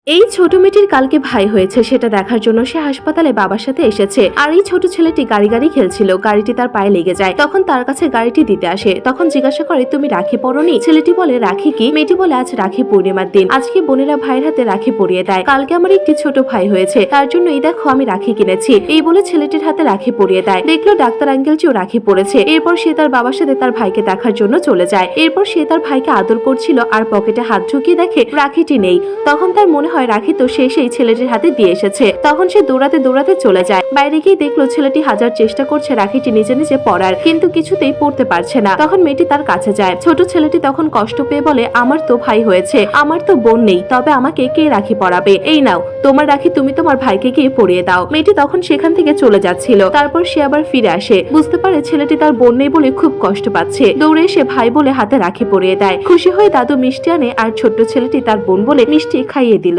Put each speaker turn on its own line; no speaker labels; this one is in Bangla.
এই ছোট মেয়েটির কালকে ভাই হয়েছে সেটা দেখার জন্য সে হাসপাতালে বাবার সাথে এসেছে। আর এই ছোট ছেলেটি গাড়ি খেলছিল, গাড়িটি তার পায়ে লেগে যায়। তখন তার কাছে গাড়িটি দিতে আসে, তখন জিজ্ঞাসা করে তুমি রাখি পরোনি? ছেলেটি বলে রাখি কি? মেয়েটি বলে আজ রাখি পূর্ণিমার দিন, আজকে বোনেরা ভাইয়ের হাতে রাখি পরিয়ে দেয়। কালকে আমার একটি ছোট ভাই হয়েছে, তার জন্য এই দেখো আমি রাখি কিনেছি। এই বলে ছেলেটির হাতে রাখি পরিয়ে দেয়। দেখলো ডাক্তার আঙ্কেলটিও রাখি পরেছে। এরপর সে তার বাবার সাথে তার ভাইকে দেখার জন্য চলে যায়। এরপর সে তার ভাইকে আদর করছিল আর পকেটে হাত ঢুকিয়ে দেখে রাখিটি নেই। তখন তার মনে হয় রাখি তো সে সেই ছেলেটির হাতে দিয়ে এসেছে। তখন সে দৌড়াতে চলে যায়। বাইরে গিয়ে দেখলো ছেলেটি হাজার চেষ্টা করছে রাখিটি নিজে পরার, কিন্তু কিছুতেই পড়তে পারছে না। তখন মেয়েটি তার কাছে যায়। ছোট ছেলেটি তখন কষ্ট পেয়ে বলে আমার তো ভাই হয়েছে, আমার তো বোন নেই, তবে আমাকে কে রাখি পরাবে? এই নাও তোমার রাখি, তুমি তোমার ভাইকে গিয়ে পরিয়ে দাও। মেয়েটি তখন সেখান থেকে চলে যাচ্ছিল। তারপর সে আবার ফিরে আসে, বুঝতে পারে ছেলেটি তার বোন নেই বলে খুব কষ্ট পাচ্ছে। দৌড়ে এসে ভাই বলে হাতে রাখি পরিয়ে দেয়। খুশি হয়ে দাদু মিষ্টি আনে আর ছোট্ট ছেলেটি তার বোন বলে মিষ্টি খাইয়ে দিল।